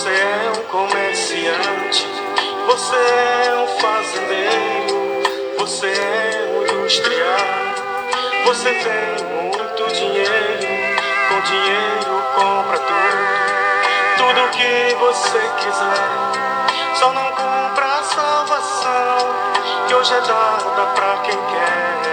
Você é um comerciante, você é um fazendeiro, você é um industrial. Você tem muito dinheiro, com dinheiro compra tudo que você quiser. Só não compra a salvação, que hoje é dada pra quem quer.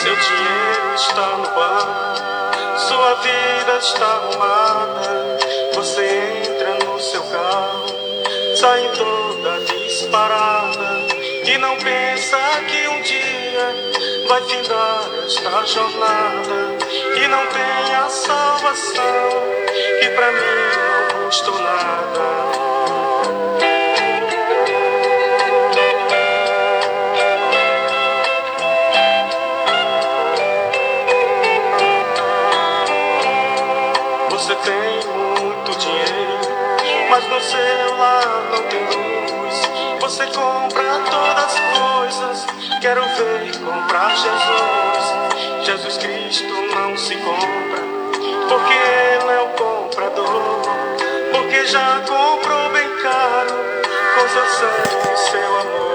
Seu dinheiro está no banco, sua vida está arrumada. Você entra no seu carro, sai toda disparada, e não pensa que um dia vai findar esta jornada. E não tem a salvação, que pra mim não custou nada. Você tem muito dinheiro, mas no seu lar não tem luz. Você compra todas as coisas, quero ver comprar Jesus. Jesus Cristo não se compra, porque Ele é o comprador. Porque já comprou bem caro, com seu sangue e seu amor.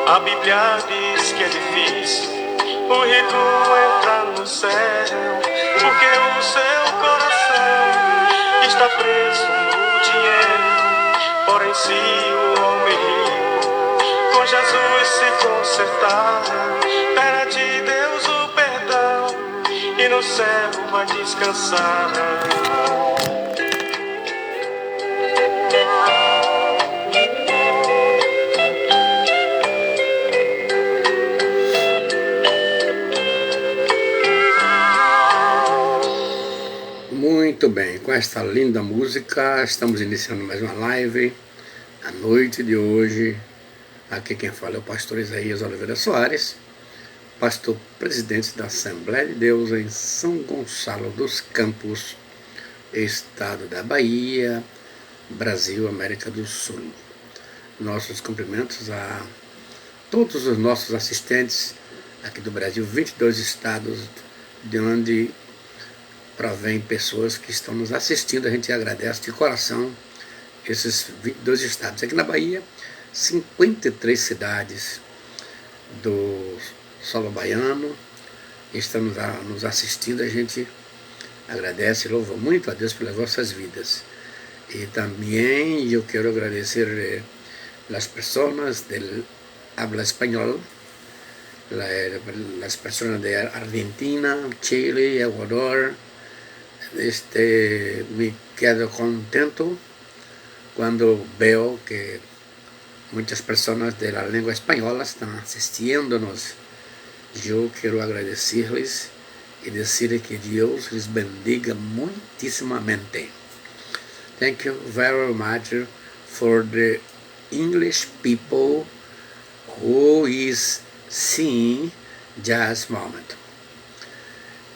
A Bíblia diz que é difícil o rico entrar no céu, porque o seu coração está preso no dinheiro. Porém, se o homem rico com Jesus se consertar, pede Deus o perdão e no céu vai descansar. Muito bem, com esta linda música estamos iniciando mais uma live à noite de hoje. Aqui quem fala é o pastor Isaías Oliveira Soares, pastor presidente da Assembleia de Deus em São Gonçalo dos Campos, estado da Bahia, Brasil, América do Sul. Nossos cumprimentos a todos os nossos assistentes aqui do Brasil, 22 estados de onde provém pessoas que estão nos assistindo. A gente agradece de coração esses 22 estados. Aqui na Bahia, 53 cidades do solo baiano estão nos assistindo. A gente agradece e louva muito a Deus pelas vossas vidas. E também eu quero agradecer as pessoas do habla espanhol, as pessoas de Argentina, Chile, Ecuador. Me quedo contento quando veo que muitas pessoas da língua espanhola estão assistindo-nos. Eu quero agradecer-lhes e dizer que Deus lhes bendiga muitíssimamente. Thank you very much for the English people who is seeing just moment.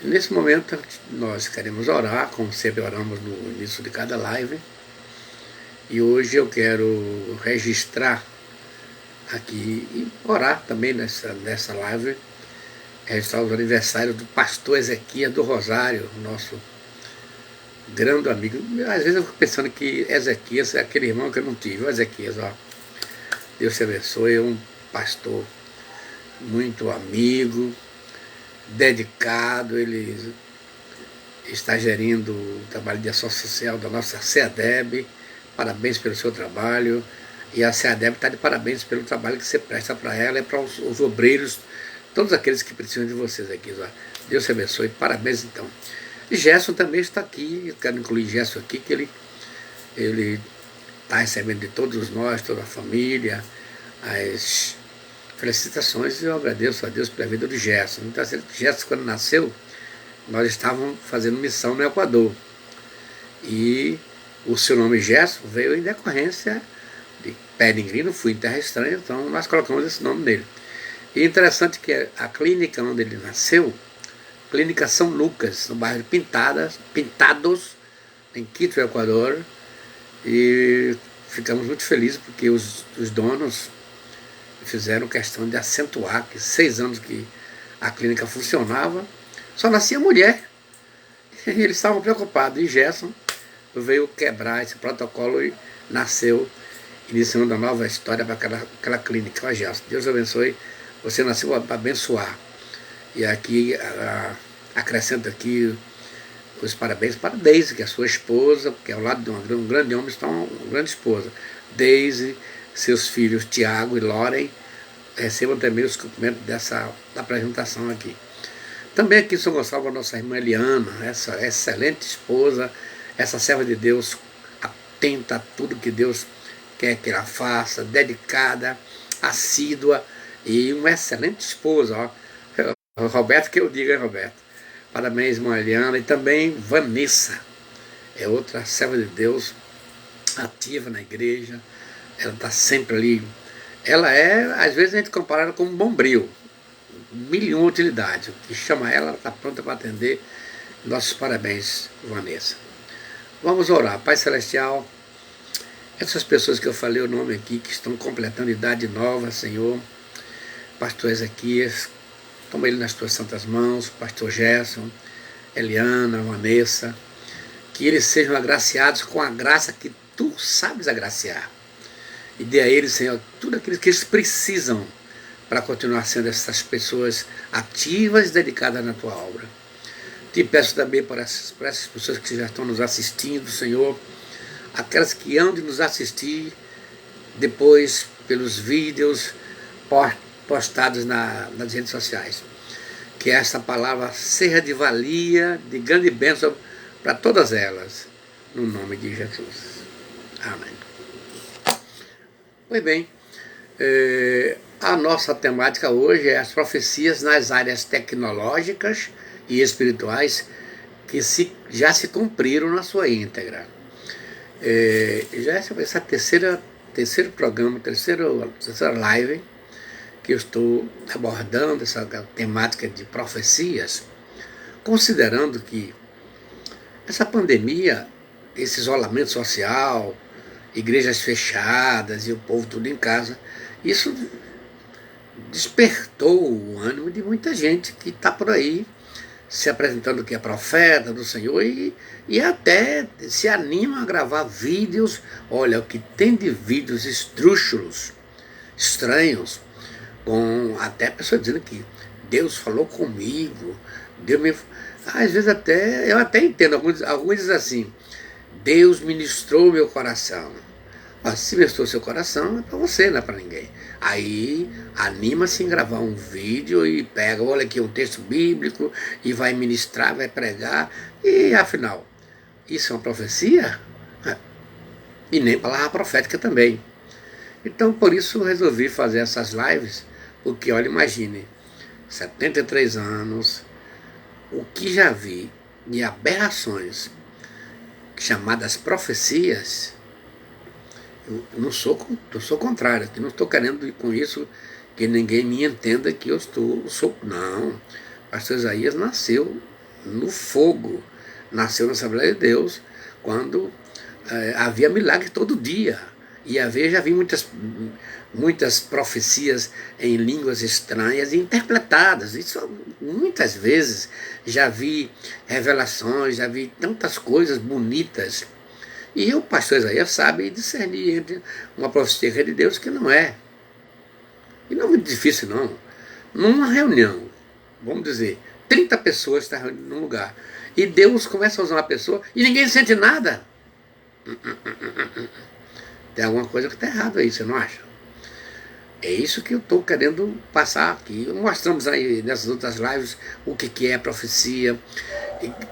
Nesse momento nós queremos orar, como sempre oramos no início de cada live. E hoje eu quero registrar aqui e orar também nessa live, registrar os aniversários do pastor Ezequias do Rosário, nosso grande amigo. Às vezes eu fico pensando que Ezequias é aquele irmão que eu não tive. O Ezequias, ó, Deus te abençoe, é um pastor muito amigo, dedicado. Ele está gerindo o trabalho de ação social da nossa CEADEB. Parabéns pelo seu trabalho. E a CEADEB está de parabéns pelo trabalho que você presta para ela e para os obreiros, todos aqueles que precisam de vocês aqui. Deus te abençoe. Parabéns, então. E Gerson também está aqui. Eu quero incluir Gerson aqui, que ele está recebendo de todos nós, toda a família, as felicitações. E eu agradeço a Deus pela vida do Gerson. Então, Gerson, quando nasceu, nós estávamos fazendo missão no Equador. E o seu nome Gerson veio em decorrência de pé ninguém, não fui em terra estranha, então nós colocamos esse nome nele. E interessante que a clínica onde ele nasceu, Clínica São Lucas, no bairro de Pintados, em Quito, Equador, e ficamos muito felizes porque os donos fizeram questão de acentuar que 6 anos que a clínica funcionava, só nascia mulher. E eles estavam preocupados. E Gerson veio quebrar esse protocolo e nasceu, iniciando uma nova história para aquela clínica. Ó, Gerson, Deus abençoe, você nasceu para abençoar. E aqui, acrescento aqui os parabéns para Deise, que é a sua esposa, porque ao lado de um grande homem está uma grande esposa. Deise, seus filhos Tiago e Loren, recebam também os cumprimentos dessa apresentação aqui. Também aqui em São Gonçalo, a nossa irmã Eliana, essa excelente esposa, essa serva de Deus, atenta a tudo que Deus quer que ela faça, dedicada, assídua e uma excelente esposa. Ó. Roberto, que eu digo, hein, Roberto? Parabéns, irmã Eliana. E também Vanessa, é outra serva de Deus, ativa na igreja, ela está sempre ali. Ela às vezes a gente compara ela com um bombril, milhão de utilidade. O que chama ela está pronta para atender. Nossos parabéns, Vanessa. Vamos orar. Pai Celestial, essas pessoas que eu falei o nome aqui, que estão completando idade nova, Senhor, pastor Ezequias, toma ele nas tuas santas mãos, pastor Gerson, Eliana, Vanessa, que eles sejam agraciados com a graça que tu sabes agraciar. E dê a eles, Senhor, tudo aquilo que eles precisam para continuar sendo essas pessoas ativas e dedicadas na tua obra. Te peço também para essas pessoas que já estão nos assistindo, Senhor, aquelas que hão de nos assistir depois pelos vídeos postados nas redes sociais. Que essa palavra seja de valia, de grande bênção para todas elas, no nome de Jesus. Amém. Pois bem, a nossa temática hoje é as profecias nas áreas tecnológicas e espirituais que já se cumpriram na sua íntegra. Já essa terceiro programa, terceira live que eu estou abordando essa temática de profecias, considerando que essa pandemia, esse isolamento social, igrejas fechadas e o povo tudo em casa, isso despertou o ânimo de muita gente que está por aí se apresentando que é profeta do Senhor e até se anima a gravar vídeos. Olha, o que tem de vídeos esdrúxulos, estranhos, com até pessoas dizendo que Deus falou comigo, Deus me... Às vezes eu até entendo, alguns dizem assim, Deus ministrou meu coração. Se ministrou seu coração, é para você, não é para ninguém. Aí anima-se em gravar um vídeo e pega, olha aqui um texto bíblico e vai ministrar, vai pregar. E afinal, isso é uma profecia? E nem palavra profética também. Então por isso resolvi fazer essas lives, porque olha, imagine, 73 anos, o que já vi de aberrações chamadas profecias. Eu sou contrário, que não estou querendo com isso que ninguém me entenda que eu sou. Não, o pastor Isaías nasceu no fogo, nasceu na Assembleia de Deus, quando havia milagre todo dia. E já vi muitas profecias em línguas estranhas interpretadas. Isso muitas vezes já vi revelações, já vi tantas coisas bonitas. E o pastor Isaías sabe discernir entre uma profecia de Deus que não é. E não é muito difícil, não. Numa reunião, vamos dizer, 30 pessoas estão reunidas num lugar. E Deus começa a usar uma pessoa e ninguém sente nada. Tem alguma coisa que está errada aí, você não acha? É isso que eu estou querendo passar aqui. Mostramos aí nessas outras lives o que é profecia,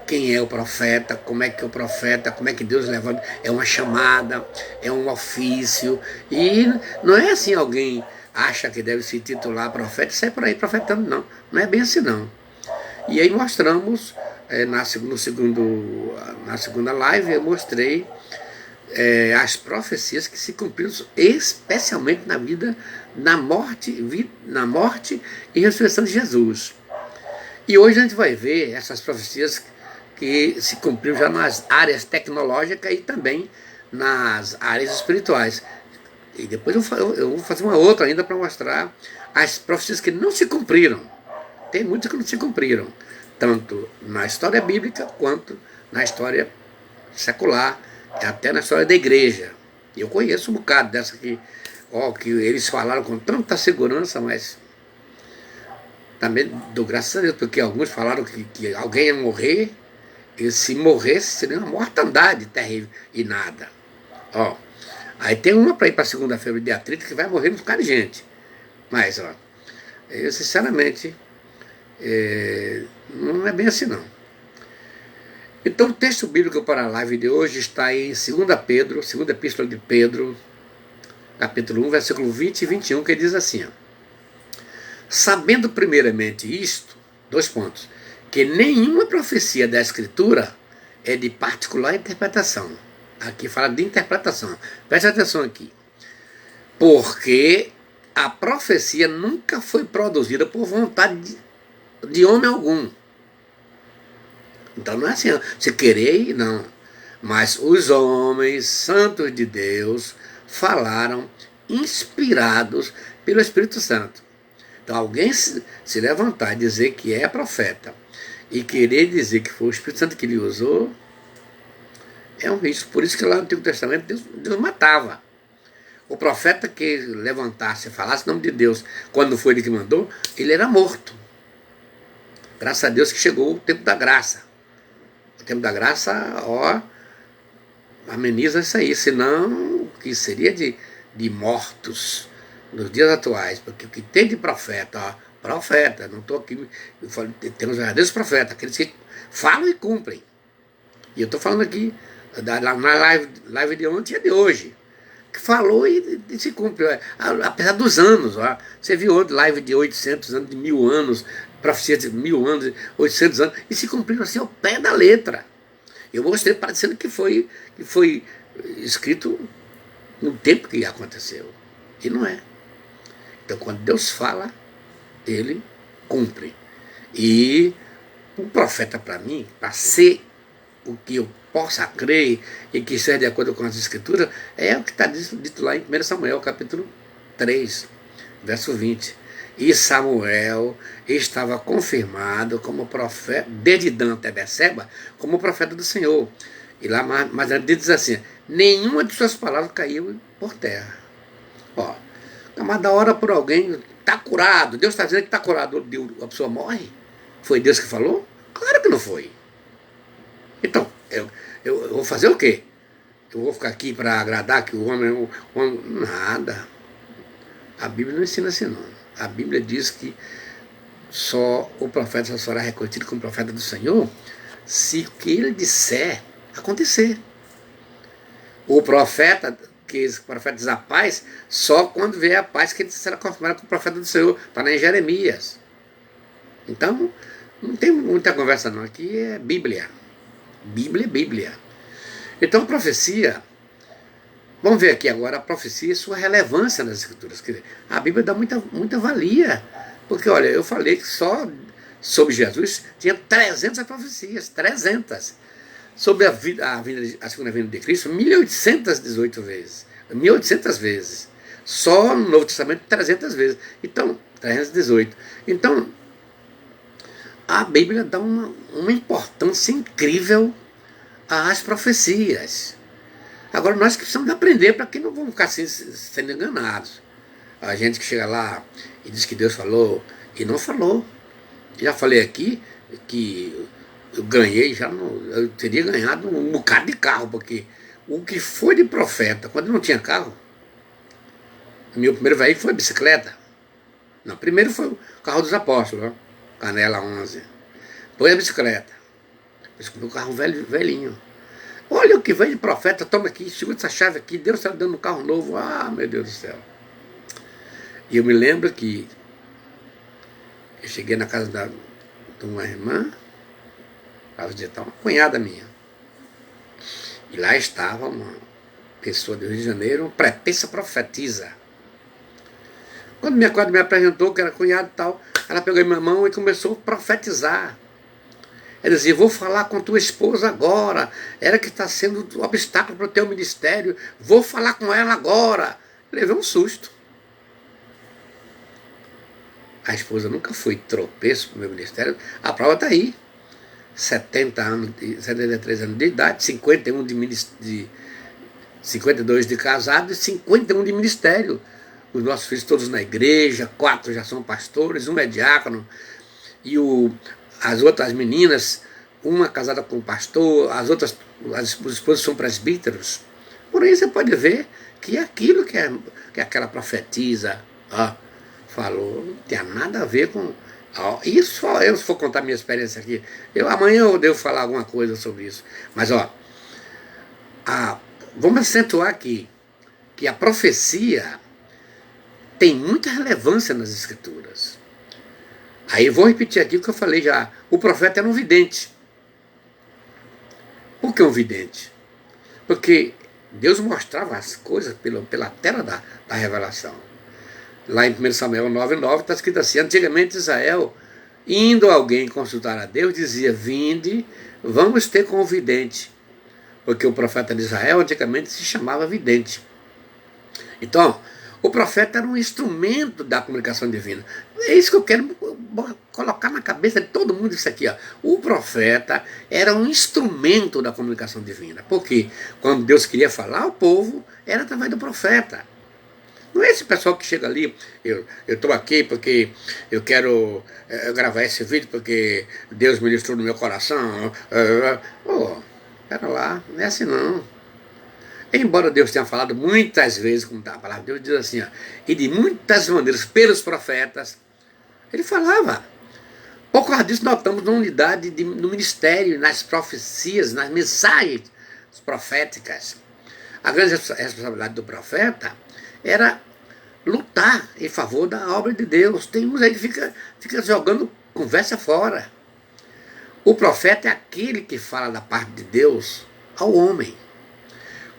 quem é o profeta, como é que o profeta, como é que Deus levanta. É uma chamada, é um ofício. E não é assim alguém acha que deve se titular profeta e sai por aí profetando, não. Não é bem assim, não. E aí mostramos, na segunda live, eu mostrei as profecias que se cumpriram especialmente na vida, na morte e ressurreição de Jesus. E hoje a gente vai ver essas profecias que se cumpriram já nas áreas tecnológicas e também nas áreas espirituais. E depois eu vou fazer uma outra ainda para mostrar as profecias que não se cumpriram. Tem muitas que não se cumpriram, tanto na história bíblica quanto na história secular, até na história da igreja. Eu conheço um bocado dessa que eles falaram com tanta segurança, mas também dou graças a Deus, porque alguns falaram que alguém ia morrer, e se morresse seria uma mortandade terrível, e nada. Aí tem uma para ir para segunda-feira de atrito que vai morrer um bocado de gente. Mas, eu sinceramente, não é bem assim não. Então o texto bíblico para a live de hoje está em 2 Pedro, segunda epístola de Pedro, capítulo 1, versículo 20 e 21, que diz assim, sabendo primeiramente isto, 2 pontos, que nenhuma profecia da Escritura é de particular interpretação. Aqui fala de interpretação. Preste atenção aqui. Porque a profecia nunca foi produzida por vontade de homem algum. Então não é assim, se querer, não. Mas os homens santos de Deus falaram inspirados pelo Espírito Santo. Então alguém se levantar e dizer que é profeta e querer dizer que foi o Espírito Santo que lhe usou, é um risco. Por isso que lá no Antigo Testamento Deus matava. O profeta que levantasse e falasse em nome de Deus, quando foi ele que mandou, ele era morto. Graças a Deus que chegou o tempo da graça. O tempo da graça, ameniza isso aí. Senão, o que seria de mortos nos dias atuais. Porque o que tem de profeta, profeta, não estou aqui, temos verdadeiros profetas, aqueles que falam e cumprem. E eu estou falando aqui na live de ontem e de hoje, que falou e se cumpriu, apesar dos anos. Você viu ontem live de 800 anos, de 1000 anos, profecia de 1000 anos, 800 anos, e se cumpriram assim ao pé da letra. Eu mostrei parecendo que foi escrito no tempo que aconteceu, e não é. Então quando Deus fala, ele cumpre. E o profeta, para mim, para ser o que eu possa crer e que seja de acordo com as escrituras, é o que está dito lá em 1 Samuel, capítulo 3, verso 20. E Samuel estava confirmado como profeta, desde Dan até Beceba, como profeta do Senhor. E lá mais diz assim, nenhuma de suas palavras caiu por terra. Mas da hora por alguém, está curado, Deus está dizendo que está curado, a pessoa morre? Foi Deus que falou? Claro que não foi. Então, eu vou fazer o quê? Eu vou ficar aqui para agradar que o homem... Nada. A Bíblia não ensina assim não. A Bíblia diz que só o profeta só será reconhecido como profeta do Senhor se o que ele disser acontecer. O profeta que profetiza a paz, só quando vier a paz que ele será confirmado como profeta do Senhor. Está lá em Jeremias. Então, não tem muita conversa não. Aqui é Bíblia. Bíblia é Bíblia. Então, profecia, vamos ver aqui agora a profecia e sua relevância nas Escrituras. Quer dizer, a Bíblia dá muita valia, porque, olha, eu falei que só sobre Jesus tinha 300 profecias, 300. Sobre a segunda vinda de Cristo, 1818 vezes, 1800 vezes. Só no Novo Testamento, 300 vezes. Então, 318. Então, a Bíblia dá uma importância incrível às profecias. Agora nós que precisamos aprender para que não vamos ficar assim, sendo enganados. A gente que chega lá e diz que Deus falou e não falou. Já falei aqui que eu ganhei, eu teria ganhado um bocado de carro, porque o que foi de profeta, quando não tinha carro, meu primeiro veículo foi a bicicleta. Não, primeiro foi o carro dos apóstolos, Canela 11. Depois a bicicleta. Depois comprei um carro velhinho. Olha o que vem de profeta, toma aqui, segura essa chave aqui, Deus está dando um carro novo. Ah, meu Deus do céu. E eu me lembro que eu cheguei na casa de uma irmã, para visitar uma cunhada minha. E lá estava que sou do Rio de Janeiro, prepensa profetiza. Quando minha cunhada me apresentou, que era cunhado e tal, ela pegou em minha mão e começou a profetizar. Ela dizia, vou falar com tua esposa agora, ela que está sendo um obstáculo para o teu ministério, vou falar com ela agora. Levei um susto. A esposa nunca foi tropeço para o meu ministério, a prova está aí. 73 anos de idade, 52 de casado e 51 de ministério. Os nossos filhos todos na igreja, 4 já são pastores, um é diácono, e as outras meninas, uma casada com um pastor, as esposas são presbíteros. Por aí você pode ver que aquilo que aquela profetisa falou não tem nada a ver com... Isso só eu, se for contar minha experiência aqui, amanhã eu devo falar alguma coisa sobre isso. Mas vamos acentuar aqui que a profecia tem muita relevância nas Escrituras. Aí eu vou repetir aqui o que eu falei já. O profeta era um vidente. Por que um vidente? Porque Deus mostrava as coisas pela tela da revelação. Lá em 1 Samuel 9,9 está escrito assim, antigamente Israel, indo alguém consultar a Deus, dizia, vinde, vamos ter com o vidente. Porque o profeta de Israel antigamente se chamava vidente. Então, o profeta era um instrumento da comunicação divina. É isso que eu quero colocar na cabeça de todo mundo isso aqui. O profeta era um instrumento da comunicação divina. Porque quando Deus queria falar ao povo, era através do profeta. Não é esse pessoal que chega ali, eu estou aqui porque eu quero gravar esse vídeo porque Deus ministrou no meu coração. Pera lá, não é assim não. Embora Deus tenha falado muitas vezes, como está a palavra de Deus, diz assim, e de muitas maneiras pelos profetas, ele falava. Por causa disso nós estamos na unidade no ministério, nas profecias, nas mensagens proféticas. A grande responsabilidade do profeta era lutar em favor da obra de Deus. Tem uns aí que fica jogando conversa fora. O profeta é aquele que fala da parte de Deus ao homem.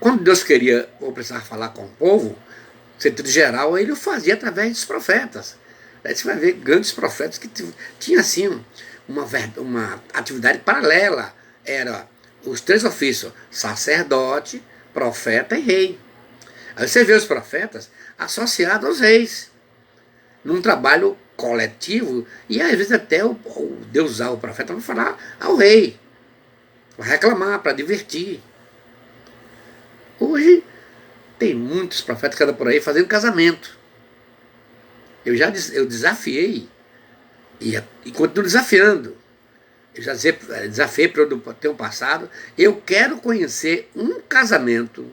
Quando Deus queria ou precisava falar com o povo, no sentido geral, ele o fazia através dos profetas. Aí você vai ver grandes profetas que tinham assim uma atividade paralela. Era os 3 ofícios, sacerdote, profeta e rei. Aí você vê os profetas associados aos reis, num trabalho coletivo, e às vezes até Deus usava o profeta para falar ao rei, para reclamar, para divertir. Hoje tem muitos profetas que andam por aí fazendo casamento. Eu desafiei e continuo desafiando. Eu já desafiei para eu ter um passado. Eu quero conhecer um casamento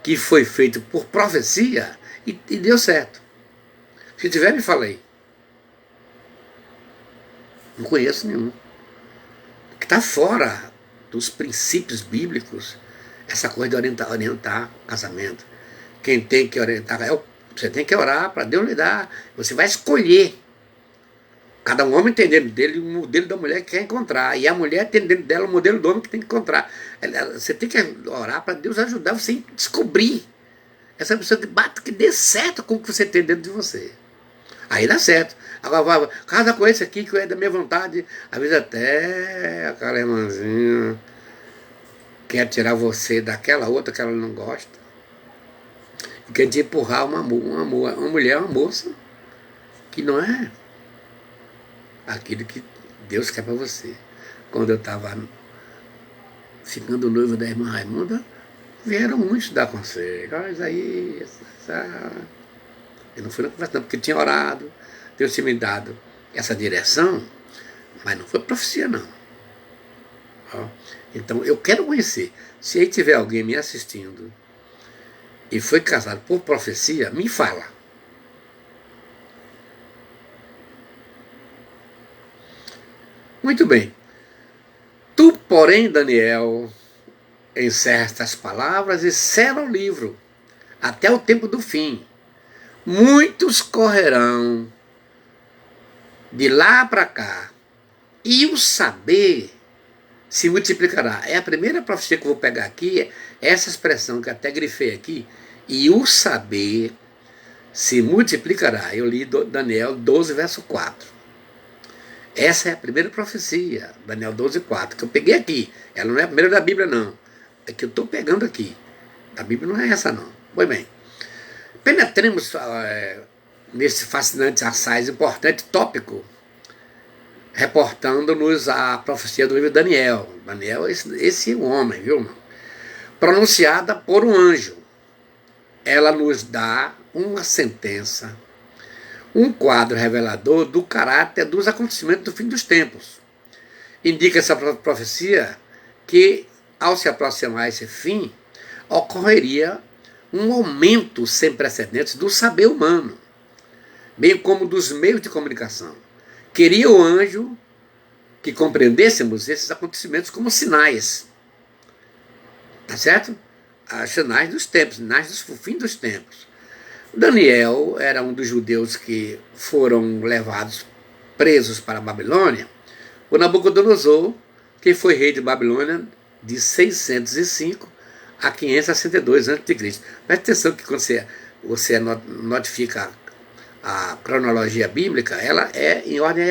que foi feito por profecia e deu certo. Se tiver, me fala aí. Não conheço nenhum. Que está fora dos princípios bíblicos, essa coisa de orientar casamento. Quem tem que orientar, você tem que orar para Deus lhe dar. Você vai escolher. Cada um homem tem dentro dele o modelo da mulher que quer encontrar. E a mulher tem dentro dela o modelo do homem que tem que encontrar. Você tem que orar para Deus ajudar você a descobrir essa pessoa que dê certo com o que você tem dentro de você. Aí dá certo. Agora, casa com esse aqui que é da minha vontade. Às vezes até aquela irmãzinha quer tirar você daquela outra que ela não gosta. E quer te empurrar uma mulher, uma moça, que não é aquilo que Deus quer para você. Quando eu estava ficando noivo da irmã Raimunda, vieram muitos dar conselho. Olha aí, eu não fui na conversa não, porque tinha orado, Deus tinha me dado essa direção, mas não foi profecia não. Então eu quero conhecer. Se aí tiver alguém me assistindo e foi casado por profecia, me fala. Muito bem. Tu, porém, Daniel, encerra estas palavras e sela o livro até o tempo do fim. Muitos correrão de lá para cá e o saber se multiplicará. É a primeira profecia que eu vou pegar aqui, essa expressão que até grifei aqui, e o saber se multiplicará. Eu li Daniel 12, verso 4. Essa é a primeira profecia, Daniel 12, 4, que eu peguei aqui. Ela não é a primeira da Bíblia, não. É que eu estou pegando aqui. A Bíblia não é essa, não. Pois bem, penetremos nesse fascinante, assaz, importante tópico, reportando-nos a profecia do livro de Daniel. Daniel, esse homem, viu, irmão? Pronunciada por um anjo. Ela nos dá uma sentença, um quadro revelador do caráter dos acontecimentos do fim dos tempos. Indica essa profecia que, ao se aproximar esse fim, ocorreria um aumento sem precedentes do saber humano, bem como dos meios de comunicação. Queria o anjo que compreendêssemos esses acontecimentos como sinais, tá certo? As sinais dos tempos, sinais do fim dos tempos. Daniel era um dos judeus que foram levados presos para a Babilônia por Nabucodonosor, que foi rei de Babilônia de 605 a 562 a.C. Preste atenção que quando você notifica a cronologia bíblica, ela é em ordem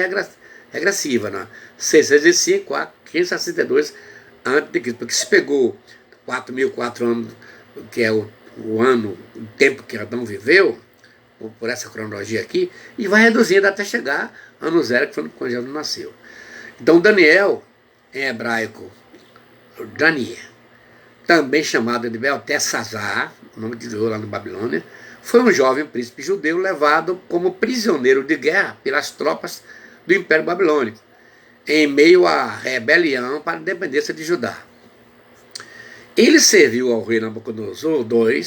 regressiva, né? 605 a 562 a.C., porque se pegou 4.004 anos, que é o ano, o tempo que Adão viveu, por essa cronologia aqui, e vai reduzindo até chegar ano zero, que foi quando Jesus nasceu. Então Daniel, em hebraico, Daniel, também chamado de Beltesazar, o nome de Deus lá na Babilônia, foi um jovem príncipe judeu levado como prisioneiro de guerra pelas tropas do Império Babilônico, em meio à rebelião para a independência de Judá. Ele serviu ao rei Nabucodonosor II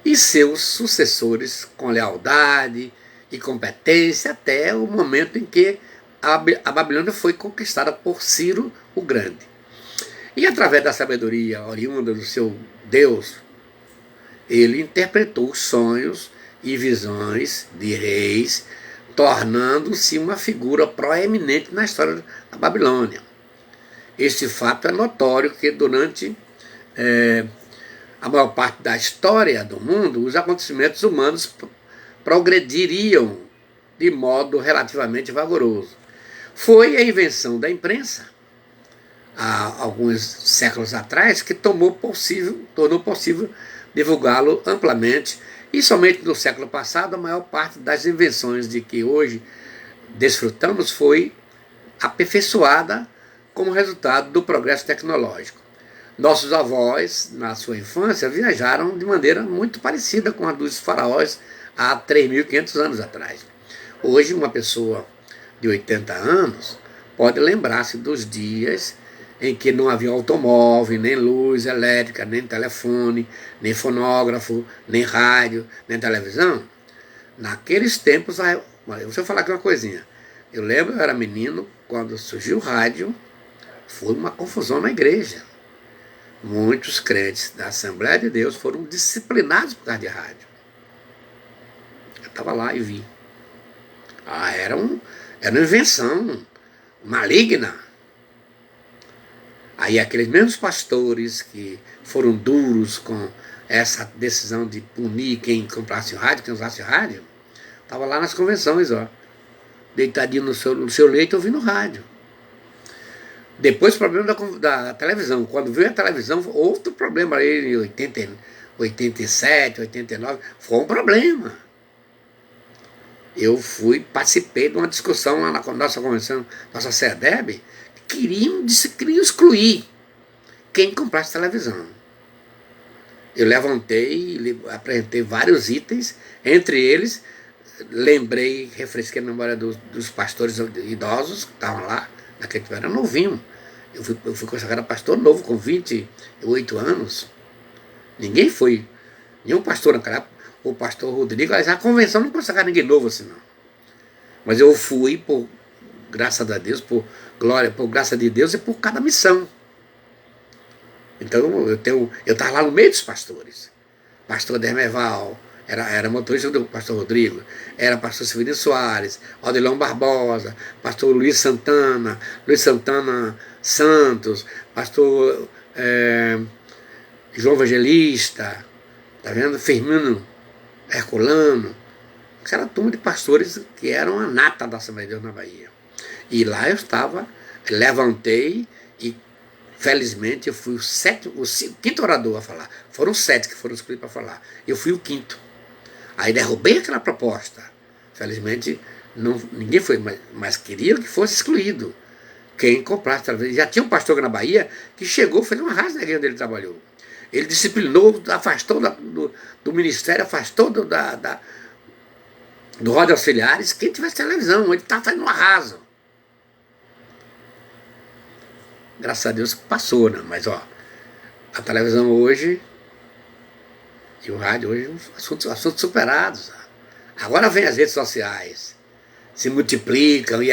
e seus sucessores com lealdade e competência até o momento em que a Babilônia foi conquistada por Ciro o Grande. E através da sabedoria oriunda do seu Deus, ele interpretou os sonhos e visões de reis, tornando-se uma figura proeminente na história da Babilônia. Este fato é notório que durante a maior parte da história do mundo, os acontecimentos humanos progrediriam de modo relativamente vigoroso. Foi a invenção da imprensa, há alguns séculos atrás, que tornou possível divulgá-lo amplamente, e somente no século passado a maior parte das invenções de que hoje desfrutamos foi aperfeiçoada como resultado do progresso tecnológico. Nossos avós, na sua infância, viajaram de maneira muito parecida com a dos faraós há 3.500 anos atrás. Hoje, uma pessoa de 80 anos pode lembrar-se dos dias em que não havia automóvel, nem luz elétrica, nem telefone, nem fonógrafo, nem rádio, nem televisão. Naqueles tempos, deixa eu falar aqui uma coisinha. Eu lembro, eu era menino, quando surgiu o rádio, foi uma confusão na igreja. Muitos crentes da Assembleia de Deus foram disciplinados por causa de rádio. Eu estava lá e vi. Era uma invenção maligna. Aí aqueles mesmos pastores que foram duros com essa decisão de punir quem comprasse rádio, quem usasse rádio, estavam lá nas convenções, deitadinho no seu leito ouvindo rádio. Depois o problema da televisão. Quando veio a televisão, outro problema aí em 87, 89, foi um problema. Eu participei de uma discussão lá na nossa convenção, nossa CEDEB, que queriam excluir quem comprasse televisão. Eu levantei e apresentei vários itens, entre eles, refresquei a memória dos pastores idosos que estavam lá, naquele que era novinho. Eu fui consagrado pastor novo, com 28 anos. Nenhum pastor naquela época, o pastor Rodrigo, a convenção não consagrava ninguém novo assim, não. Mas eu fui, por graça a Deus, por graça de Deus e por cada missão. Então eu estava lá no meio dos pastores. Pastor Dermeval, era motorista do pastor Rodrigo, era pastor Severino Soares, Odilon Barbosa, pastor Luiz Santana Santos, pastor João Evangelista, tá vendo? Firmino Herculano, aquela turma de pastores que eram a nata da Assembleia de Deus na Bahia. E lá eu estava, levantei e felizmente eu fui o quinto orador a falar. Foram 7 que foram escolhidos para falar. Eu fui o quinto. Aí derrubei aquela proposta. Felizmente ninguém foi, mas queria que fosse excluído. Quem comprasse talvez. Já tinha um pastor na Bahia que chegou, fez um arraso na igreja onde ele trabalhou. Ele disciplinou, afastou do ministério, afastou do Roda Auxiliares, quem tivesse televisão, ele estava fazendo um arraso. Graças a Deus passou, né? Mas ó, a televisão hoje e o rádio hoje, assuntos superados. Agora vem as redes sociais, se multiplicam e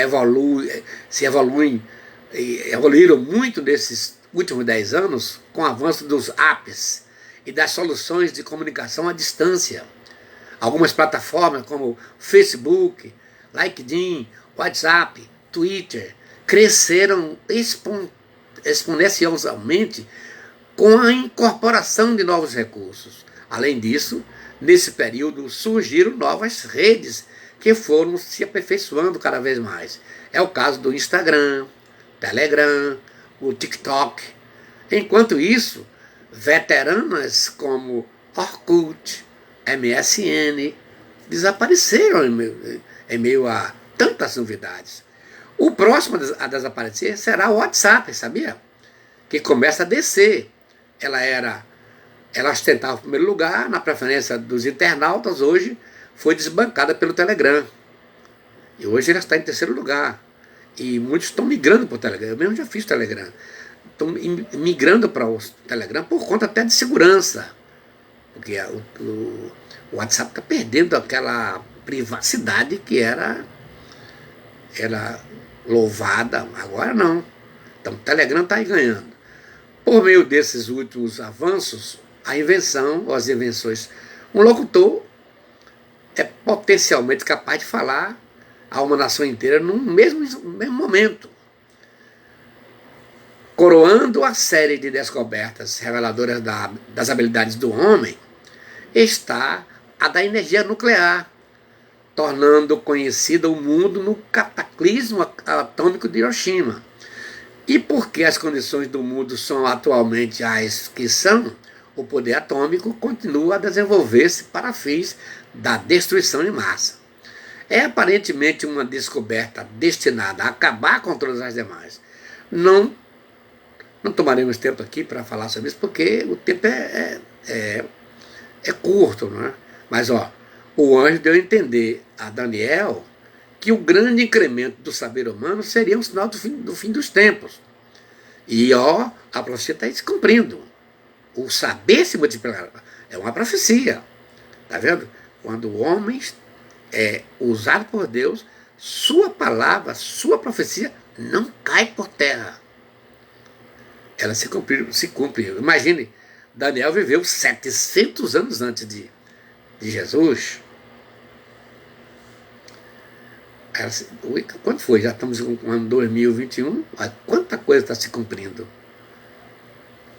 evoluíram muito nesses últimos 10 anos com o avanço dos apps e das soluções de comunicação à distância. Algumas plataformas como Facebook, LinkedIn, WhatsApp, Twitter cresceram exponencialmente com a incorporação de novos recursos. Além disso, nesse período surgiram novas redes que foram se aperfeiçoando cada vez mais. É o caso do Instagram, Telegram, o TikTok. Enquanto isso, veteranas como Orkut, MSN desapareceram em meio a tantas novidades. O próximo a desaparecer será o WhatsApp, sabia? Que começa a descer. Ela ostentava o primeiro lugar na preferência dos internautas, hoje foi desbancada pelo Telegram. E hoje ela está em terceiro lugar. E muitos estão migrando para o Telegram. Eu mesmo já fiz Telegram. Estão migrando para o Telegram por conta até de segurança. Porque o WhatsApp está perdendo aquela privacidade que era louvada. Agora não. Então o Telegram está aí ganhando. Por meio desses últimos avanços, a invenção, ou as invenções, um locutor é potencialmente capaz de falar a uma nação inteira no mesmo momento. Coroando a série de descobertas reveladoras das habilidades do homem, está a da energia nuclear, tornando conhecido o mundo no cataclismo atômico de Hiroshima. E porque as condições do mundo são atualmente as que são, o poder atômico continua a desenvolver-se para fins da destruição em massa. É aparentemente uma descoberta destinada a acabar com todas as demais. Não tomaremos tempo aqui para falar sobre isso, porque o tempo é curto, não é? Mas ó, o anjo deu a entender a Daniel que o grande incremento do saber humano seria um sinal do fim dos tempos. E ó, a profecia está se cumprindo. O saber se multiplicar é uma profecia. Está vendo? Quando o homem é usado por Deus, sua palavra, sua profecia não cai por terra. Ela se cumpre. Imagine, Daniel viveu 700 anos antes de Jesus. Quando foi? Já estamos no ano 2021. Quanta coisa está se cumprindo.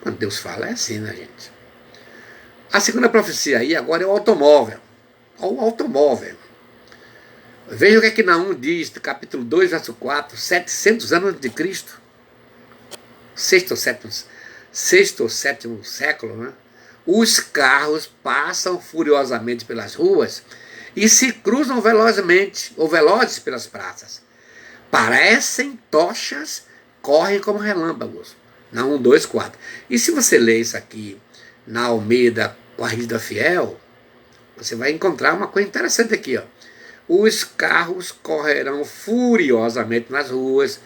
Quando Deus fala, é assim, né, gente? A segunda profecia aí agora é o automóvel. O automóvel. Veja o que é que Naum diz, no capítulo 2, verso 4, 700 anos de Cristo. Sexto ou sétimo século, né? Os carros passam furiosamente pelas ruas e se cruzam velozes pelas praças. Parecem tochas, correm como relâmpagos. Naum 2, 4. E se você ler isso aqui na Almeida Corrigida Fiel, você vai encontrar uma coisa interessante aqui, ó. Os carros correrão furiosamente nas ruas,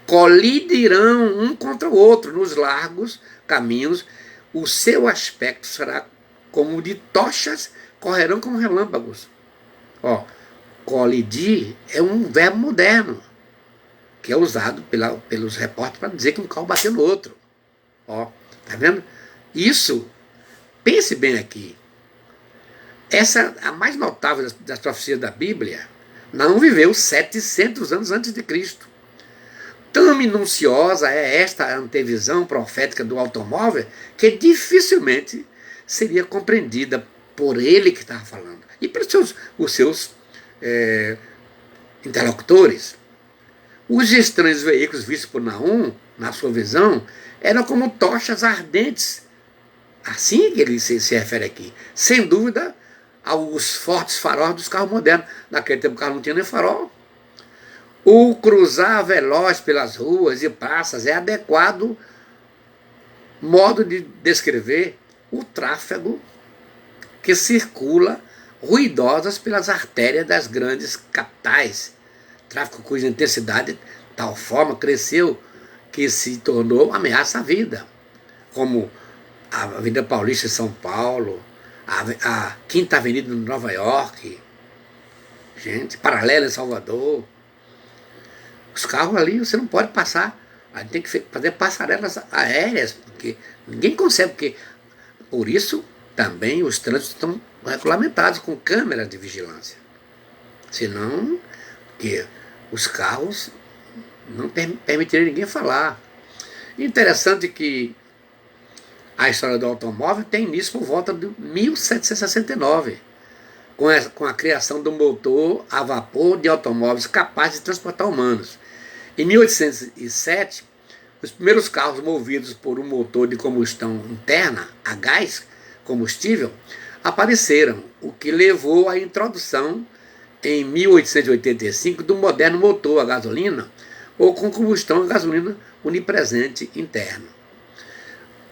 colidirão um contra o outro nos largos caminhos. O seu aspecto será como de tochas, correrão como relâmpagos. Ó, colidir é um verbo moderno, que é usado pelos repórteres para dizer que um carro bateu no outro. Ó, tá vendo? Isso, pense bem aqui. Essa a mais notável das profecias da Bíblia. Não viveu 700 anos antes de Cristo. tão minuciosa é esta antevisão profética do automóvel que dificilmente seria compreendida por ele que estava falando e pelos os seus interlocutores. Os estranhos veículos vistos por Naum, na sua visão, eram como tochas ardentes. Assim que ele se refere aqui. Sem dúvida, aos fortes faróis dos carros modernos. Naquele tempo o carro não tinha nem farol. O cruzar veloz pelas ruas e praças é adequado modo de descrever o tráfego que circula ruidosas pelas artérias das grandes capitais. Tráfego cuja intensidade de tal forma cresceu que se tornou ameaça à vida, como a Avenida Paulista em São Paulo, a Quinta Avenida em Nova York, gente, Paralela em Salvador. Os carros ali você não pode passar, a gente tem que fazer passarelas aéreas, porque ninguém consegue, porque por isso também os trânsitos estão regulamentados com câmeras de vigilância. Senão, porque os carros não permitiriam ninguém falar. Interessante que a história do automóvel tem início por volta de 1769, com a criação do motor a vapor de automóveis capazes de transportar humanos. Em 1807, os primeiros carros movidos por um motor de combustão interna, a gás combustível, apareceram, o que levou à introdução, em 1885, do moderno motor a gasolina ou com combustão a gasolina unipresente interno.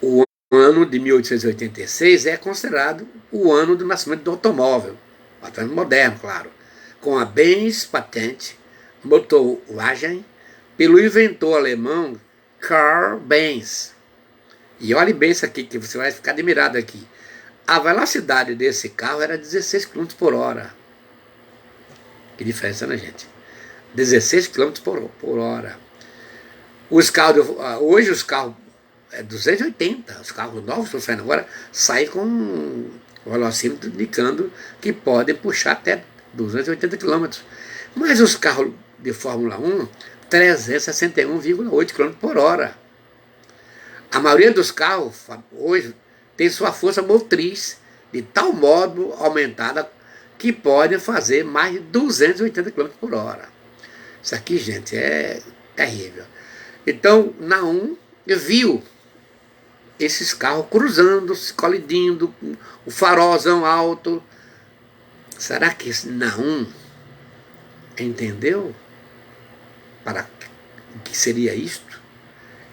O ano de 1886 é considerado o ano do nascimento do automóvel moderno, claro, com a Benz patente Motorwagen pelo inventor alemão Karl Benz. E olhe bem isso aqui, que você vai ficar admirado aqui. A velocidade desse carro era 16 km por hora. Que diferença, né, gente? 16 km por hora. Os carros, hoje os carros 280, os carros novos que estão saindo agora, saem com um velocímetro indicando que podem puxar até 280 km. Mas os carros de Fórmula 1, 361,8 km por hora. A maioria dos carros hoje tem sua força motriz de tal modo aumentada que podem fazer mais de 280 km por hora. Isso aqui, gente, é terrível. Então, Naum viu esses carros cruzando, se colidindo, o farolzão alto. Será que esse Naum entendeu para o que seria isto?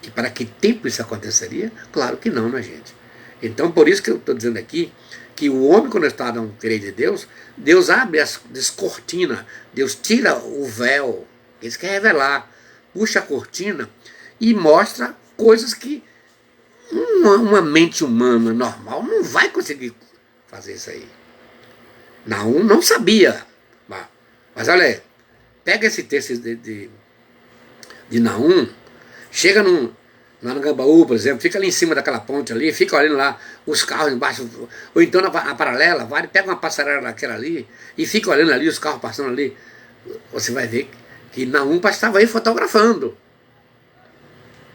E para que tempo isso aconteceria? Claro que não, né, gente? Então, por isso que eu estou dizendo aqui, que o homem, quando está no querer de Deus, Deus abre as descortina, Deus tira o véu, Ele quer revelar, puxa a cortina e mostra coisas que uma mente humana normal não vai conseguir fazer isso aí. Naum não sabia. Mas olha aí, pega esse texto de Naum, chega lá no Gambaú, por exemplo, fica ali em cima daquela ponte ali, fica olhando lá os carros embaixo, ou então na paralela, pega uma passarela daquela ali e fica olhando ali os carros passando ali. Você vai ver que Naum estava aí fotografando.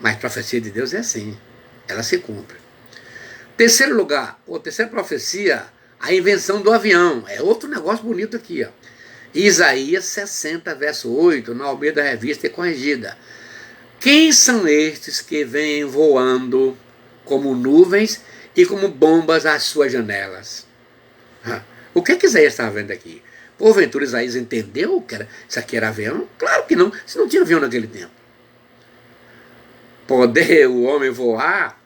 Mas a profecia de Deus é assim, ela se cumpre. Terceiro lugar, ou terceira profecia, a invenção do avião. É outro negócio bonito aqui, ó. Isaías 60, verso 8, na Almeida Revista e Corrigida. Quem são estes que vêm voando como nuvens e como bombas às suas janelas? O que Isaías estava vendo aqui? Porventura Isaías entendeu que isso aqui era avião? Claro que não, se não tinha avião naquele tempo. Poder o homem voar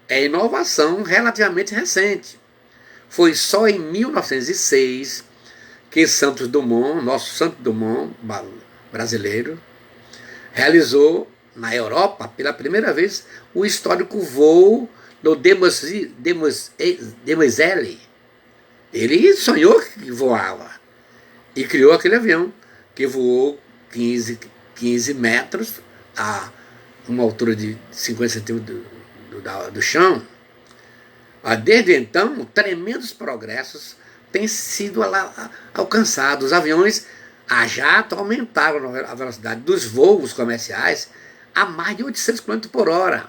é inovação relativamente recente. Foi só em 1906 que Santos Dumont, nosso Santos Dumont brasileiro, realizou na Europa, pela primeira vez, o histórico voo do Demoiselle. Ele sonhou que voava e criou aquele avião que voou 15 metros a uma altura de 50 centímetros do chão. Desde então, tremendos progressos têm sido alcançados. Os aviões a jato aumentaram a velocidade dos voos comerciais a mais de 800 km por hora.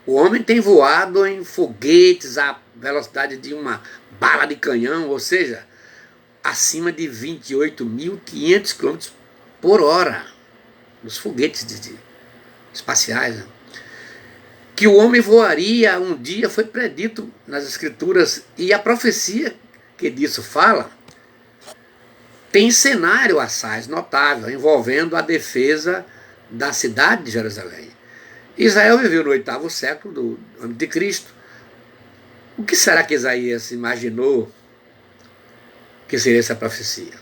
O homem tem voado em foguetes à velocidade de uma bala de canhão, ou seja, acima de 28.500 km por hora, nos foguetes espaciais. Né? Que o homem voaria um dia foi predito nas Escrituras, e a profecia que disso fala tem cenário assaz notável, envolvendo a defesa da cidade de Jerusalém. Israel viveu no 8º século do ano de Cristo. O que será que Isaías imaginou que seria essa profecia?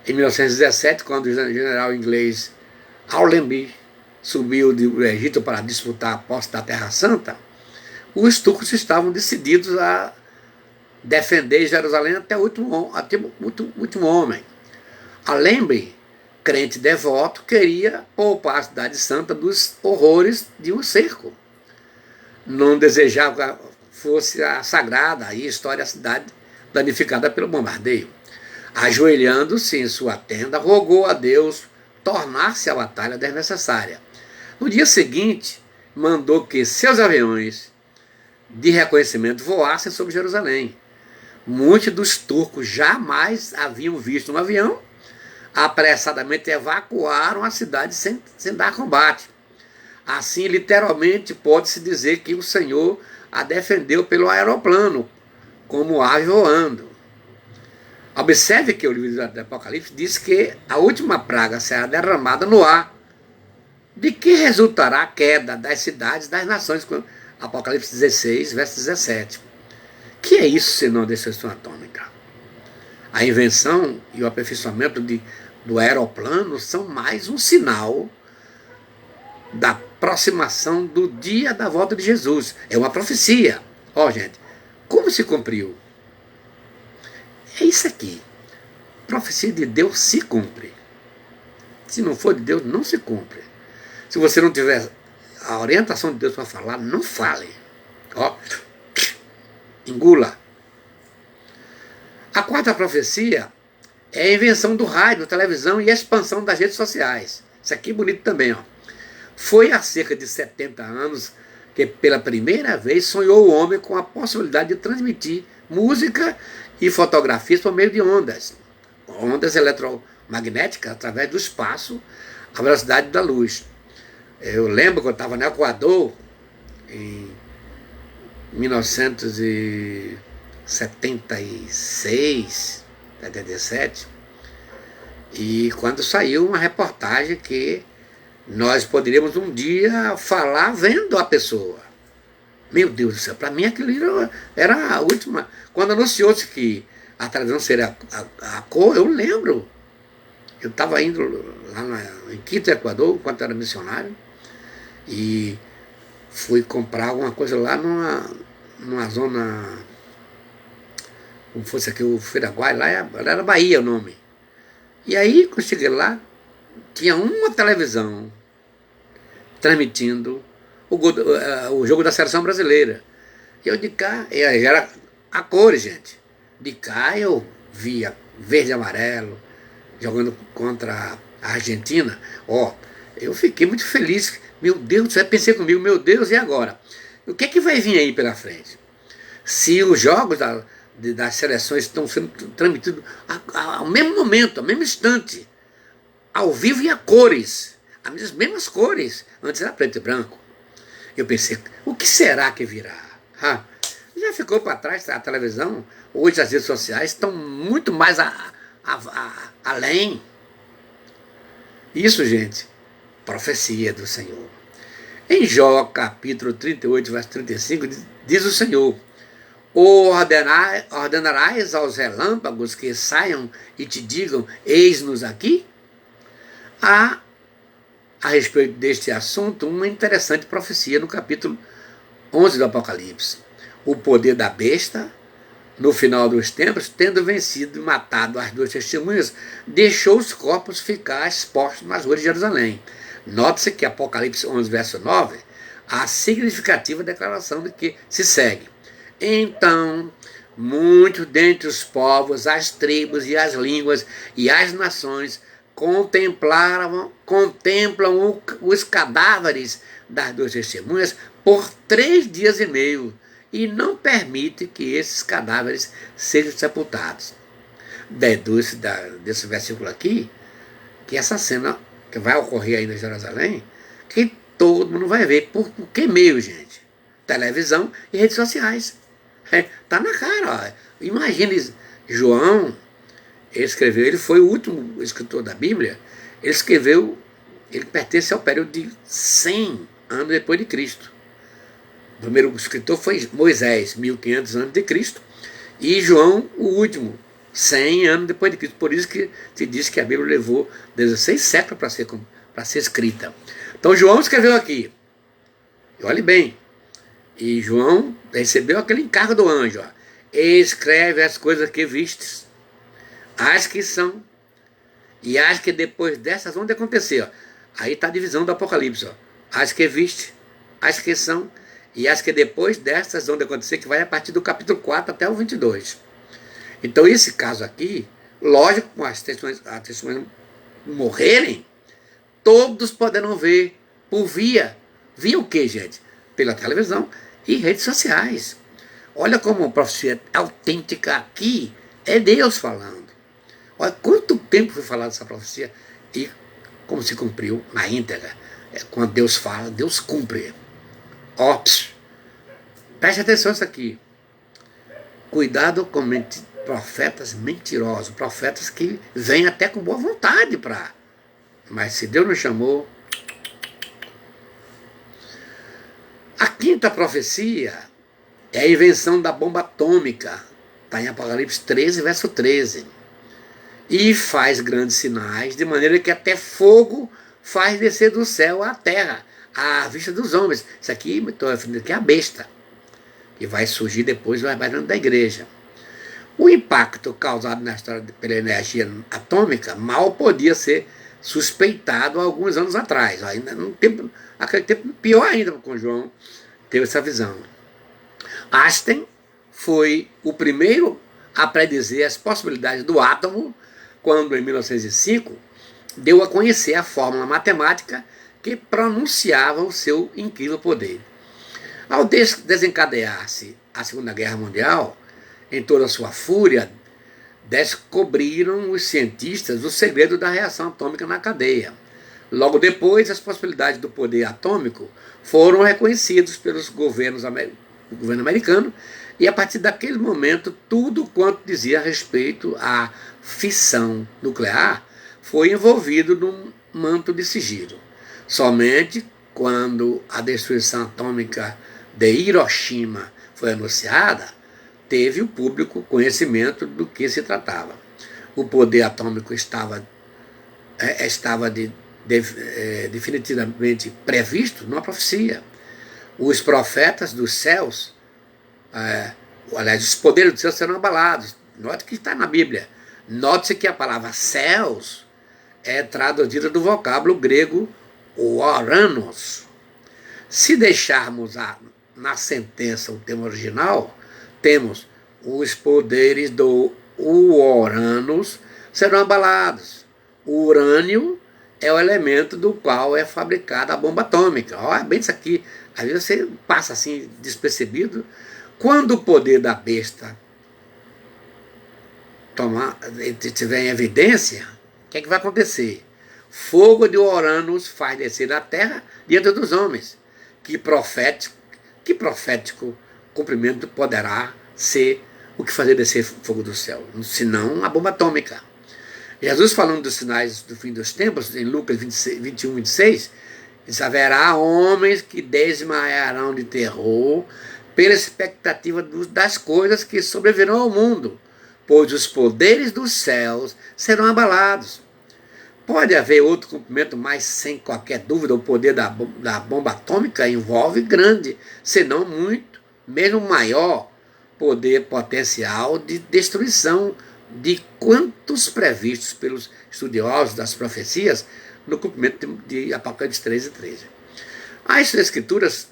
Em 1917, quando o general inglês Allenby subiu do Egito para disputar a posse da Terra Santa, os turcos estavam decididos a defender Jerusalém até o último homem. Allenby, crente devoto, queria poupar a cidade santa dos horrores de um cerco. Não desejava que fosse a sagrada e história da cidade danificada pelo bombardeio. Ajoelhando-se em sua tenda, rogou a Deus tornar-se a batalha desnecessária. No dia seguinte, mandou que seus aviões de reconhecimento voassem sobre Jerusalém. Muitos dos turcos jamais haviam visto um avião, apressadamente evacuaram a cidade sem dar combate. Assim, literalmente, pode-se dizer que o Senhor a defendeu pelo aeroplano, como ave voando. Observe que o livro do Apocalipse diz que a última praga será derramada no ar. De que resultará a queda das cidades das nações? Apocalipse 16, verso 17. Que é isso senão a destruição atômica? A invenção e o aperfeiçoamento do aeroplano são mais um sinal da aproximação do dia da volta de Jesus. É uma profecia. Gente, como se cumpriu? É isso aqui. Profecia de Deus se cumpre. Se não for de Deus, não se cumpre. Se você não tiver a orientação de Deus para falar, não fale. Engula. A quarta profecia é a invenção do rádio, televisão e a expansão das redes sociais. Isso aqui é bonito também. Foi há cerca de 70 anos que pela primeira vez sonhou o homem com a possibilidade de transmitir música e fotografias por meio de ondas eletromagnéticas através do espaço, à velocidade da luz. Eu lembro que eu estava no Equador em 1976, 77, e quando saiu uma reportagem que nós poderíamos um dia falar vendo a pessoa. Meu Deus do céu, para mim aquilo era a última. Quando anunciou-se que a televisão seria a cor, eu lembro. Eu estava indo lá em Quito, Equador, enquanto era missionário, e fui comprar alguma coisa lá numa zona, como fosse aqui o Feiraguai, lá era Bahia o nome. E aí, quando cheguei lá, tinha uma televisão transmitindo o jogo da seleção brasileira. E eu de cá, era a cores, gente. De cá eu via verde e amarelo, jogando contra a Argentina. Eu fiquei muito feliz. Meu Deus, eu pensei comigo, meu Deus, e agora? O que é que vai vir aí pela frente? Se os jogos das seleções estão sendo transmitidos ao mesmo momento, ao mesmo instante, ao vivo e a cores, as mesmas cores, antes era preto e branco. Eu pensei, o que será que virá? Já ficou para trás a televisão, hoje as redes sociais estão muito mais além. Isso, gente, profecia do Senhor. Em Jó, capítulo 38, verso 35, diz o Senhor: ordenarás aos relâmpagos que saiam e te digam, eis-nos aqui? Há, a respeito deste assunto, uma interessante profecia no capítulo 11 do Apocalipse. O poder da besta, no final dos tempos, tendo vencido e matado as duas testemunhas, deixou os corpos ficar expostos nas ruas de Jerusalém. Note-se que Apocalipse 11, verso 9, a significativa declaração de que se segue. Então, muitos dentre os povos, as tribos e as línguas e as nações contemplam os cadáveres das duas testemunhas por 3 dias e meio e não permite que esses cadáveres sejam sepultados. Deduz desse versículo aqui que essa cena que vai ocorrer aí em Jerusalém, que todo mundo vai ver. Por que meio, gente? Televisão e redes sociais. Tá na cara, ó. Imagine, João, ele foi o último escritor da Bíblia. Ele pertence ao período de 100 anos depois de Cristo. O primeiro escritor foi Moisés, 1500 anos de Cristo, e João, o último, 100 anos depois de Cristo. Por isso que se diz que a Bíblia levou 16 séculos para ser escrita. Então João escreveu aqui, e olhe bem, e João recebeu aquele encargo do anjo, ó, escreve as coisas que vistes, as que são, e as que depois dessas vão acontecer. Ó. Aí está a divisão do Apocalipse. Ó. As que viste, as que são, e as que depois dessas vão acontecer, que vai a partir do capítulo 4 até o 22. Então esse caso aqui, lógico, com as testemunhas morrerem, todos poderão ver por via o que, gente? Pela televisão e redes sociais. Olha como a profecia autêntica aqui é Deus falando. Olha quanto tempo foi falado essa profecia e como se cumpriu na íntegra. Quando Deus fala, Deus cumpre. Ops! Preste atenção nisso aqui. Cuidado com profetas mentirosos, profetas que vêm até com boa vontade para. Mas se Deus nos chamou. A quinta profecia é a invenção da bomba atômica. Está em Apocalipse 13, verso 13. E faz grandes sinais, de maneira que até fogo faz descer do céu à terra, à vista dos homens. Isso aqui, estou referindo aqui, é a besta. E vai surgir depois no dentro da igreja. O impacto causado na história pela energia atômica mal podia ser suspeitado há alguns anos atrás. Ainda no tempo, aquele tempo pior ainda, com João teve essa visão. Einstein foi o primeiro a predizer as possibilidades do átomo, quando em 1905 deu a conhecer a fórmula matemática que pronunciava o seu incrível poder. Ao desencadear-se a Segunda Guerra Mundial, em toda a sua fúria, descobriram os cientistas o segredo da reação atômica na cadeia. Logo depois, as possibilidades do poder atômico foram reconhecidas pelos governos o governo americano, e a partir daquele momento, tudo quanto dizia a respeito à fissão nuclear foi envolvido num manto de sigilo. Somente quando a destruição atômica de Hiroshima foi anunciada, teve o público conhecimento do que se tratava. O poder atômico estava definitivamente previsto numa profecia. Os profetas dos céus, aliás, os poderes dos céus serão abalados. Note que está na Bíblia. Note-se que a palavra céus é traduzida do vocábulo grego oranos. Se deixarmos na sentença o termo original, temos os poderes do Uranus serão abalados. O urânio é o elemento do qual é fabricada a bomba atômica. Olha bem isso aqui. Às vezes você passa assim despercebido. Quando o poder da besta estiver em evidência, o que é que vai acontecer? Fogo de Uranus faz descer da terra diante dos homens. Que profético cumprimento poderá ser o que fazer descer fogo do céu, senão a bomba atômica. Jesus, falando dos sinais do fim dos tempos, em Lucas 21, 26, diz: haverá homens que desmaiarão de terror pela expectativa das coisas que sobrevirão ao mundo, pois os poderes dos céus serão abalados. Pode haver outro cumprimento, mas sem qualquer dúvida o poder da bomba atômica envolve grande, senão muito, mesmo maior, poder potencial de destruição de quantos previstos pelos estudiosos das profecias no cumprimento de Apocalipse 13, 13. As escrituras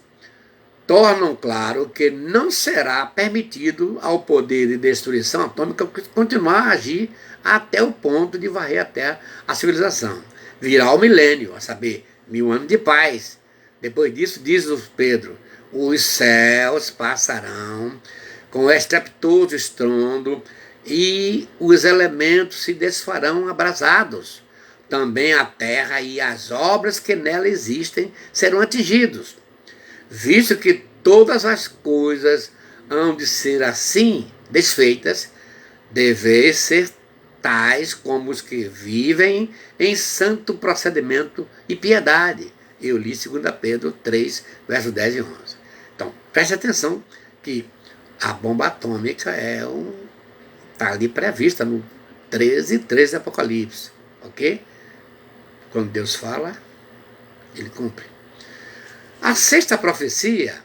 tornam claro que não será permitido ao poder de destruição atômica continuar a agir até o ponto de varrer a Terra, a civilização. Virá o milênio, a saber, 1000 anos de paz. Depois disso, diz o Pedro, os céus passarão com estrepitoso estrondo e os elementos se desfarão abrasados. Também a terra e as obras que nela existem serão atingidos. Visto que todas as coisas hão de ser assim desfeitas, deveis ser tais como os que vivem em santo procedimento e piedade. Eu li 2 Pedro 3, versos 10 e 11. Então, preste atenção que a bomba atômica está ali prevista no 13:13 do Apocalipse, ok? Quando Deus fala, ele cumpre. A 6ª profecia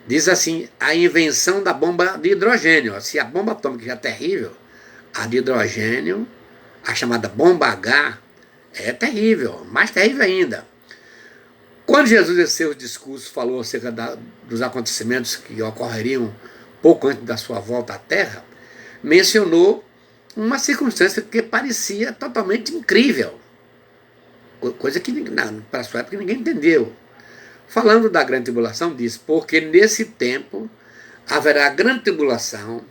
diz assim, a invenção da bomba de hidrogênio. Se a bomba atômica já é terrível, a de hidrogênio, a chamada bomba H, é terrível, mais terrível ainda. Quando Jesus, em seus discursos, falou acerca dos acontecimentos que ocorreriam pouco antes da sua volta à Terra, mencionou uma circunstância que parecia totalmente incrível, coisa que para a sua época ninguém entendeu. Falando da grande tribulação, diz, porque nesse tempo haverá grande tribulação,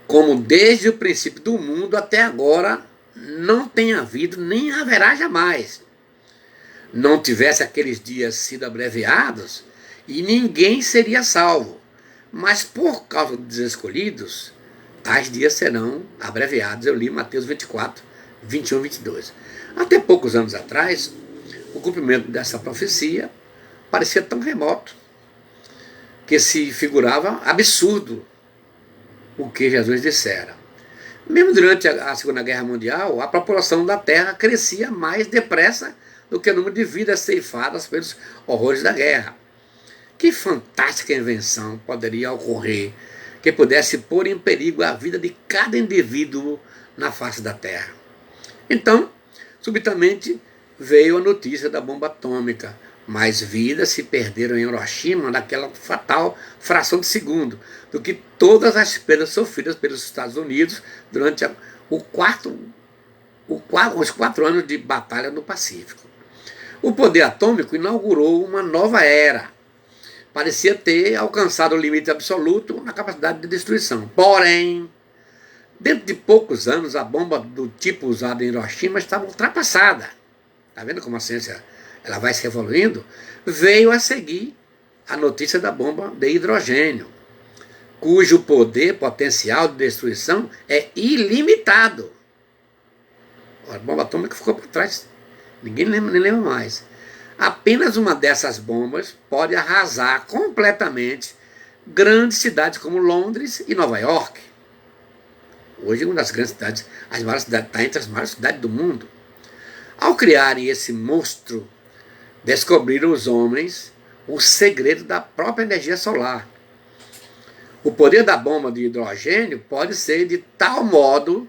como desde o princípio do mundo até agora não tem havido, nem haverá jamais. Não tivesse aqueles dias sido abreviados, e ninguém seria salvo. Mas por causa dos escolhidos, tais dias serão abreviados. Eu li Mateus 24, 21 e 22. Até poucos anos atrás, o cumprimento dessa profecia parecia tão remoto, que se figurava absurdo o que Jesus dissera. Mesmo durante a Segunda Guerra Mundial, a população da Terra crescia mais depressa do que o número de vidas ceifadas pelos horrores da guerra. Que fantástica invenção poderia ocorrer que pudesse pôr em perigo a vida de cada indivíduo na face da Terra. Então, subitamente, veio a notícia da bomba atômica. Mais vidas se perderam em Hiroshima naquela fatal fração de segundo do que todas as perdas sofridas pelos Estados Unidos durante os 4 anos de batalha no Pacífico. O poder atômico inaugurou uma nova era. Parecia ter alcançado o limite absoluto na capacidade de destruição. Porém, dentro de poucos anos, a bomba do tipo usada em Hiroshima estava ultrapassada. Está vendo como a ciência ela vai se evoluindo? Veio a seguir a notícia da bomba de hidrogênio, cujo poder potencial de destruição é ilimitado. A bomba atômica ficou por trás. Ninguém nem lembra mais. Apenas uma dessas bombas pode arrasar completamente grandes cidades como Londres e Nova York. Hoje, uma das grandes cidades, está entre as maiores cidades do mundo. Ao criarem esse monstro, descobriram os homens o segredo da própria energia solar. O poder da bomba de hidrogênio pode ser de tal modo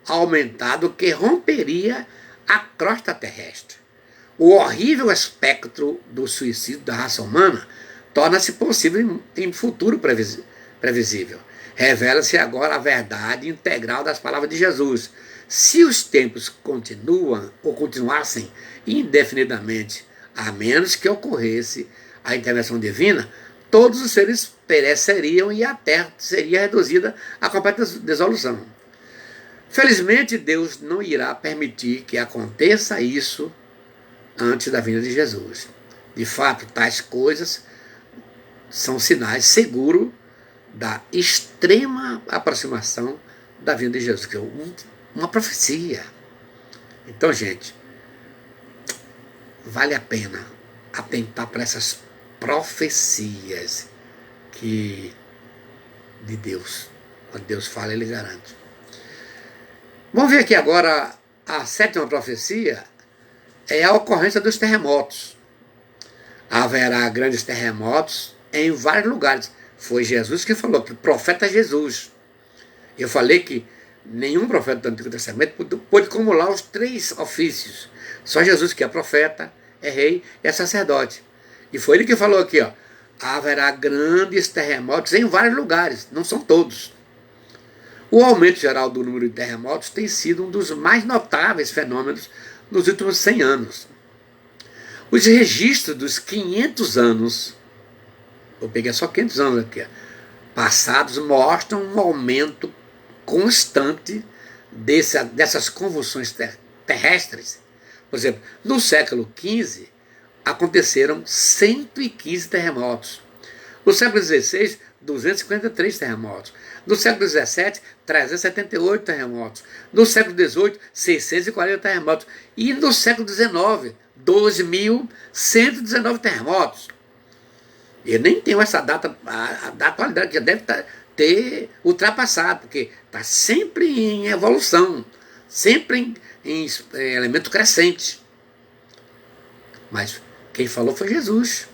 aumentado que romperia a crosta terrestre. O horrível espectro do suicídio da raça humana torna-se possível em futuro previsível. Revela-se agora a verdade integral das palavras de Jesus. Se os tempos continuassem indefinidamente, a menos que ocorresse a intervenção divina, todos os seres pereceriam e a terra seria reduzida à completa dissolução. Felizmente, Deus não irá permitir que aconteça isso antes da vinda de Jesus. De fato, tais coisas são sinais seguros da extrema aproximação da vinda de Jesus, que é uma profecia. Então, gente, vale a pena atentar para essas profecias de Deus. Quando Deus fala, Ele garante. Vamos ver aqui agora a 7ª profecia, é a ocorrência dos terremotos. Haverá grandes terremotos em vários lugares. Foi Jesus que falou, que o profeta Jesus. Eu falei que nenhum profeta do Antigo Testamento pôde acumular os 3 ofícios. Só Jesus, que é profeta, é rei e é sacerdote. E foi ele que falou aqui, ó, haverá grandes terremotos em vários lugares, não são todos. O aumento geral do número de terremotos tem sido um dos mais notáveis fenômenos nos últimos 100 anos. Os registros dos 500 anos, eu peguei só 500 anos aqui, passados, mostram um aumento constante dessas convulsões terrestres. Por exemplo, no século XV, aconteceram 115 terremotos. No século XVI, 253 terremotos. No século XVII, 378 terremotos. No século XVIII, 640 terremotos. E no século XIX, 12.119 terremotos. Eu nem tenho essa data, a da atualidade, que já deve ter ultrapassado, porque está sempre em evolução, sempre em elemento crescente. Mas quem falou foi Jesus.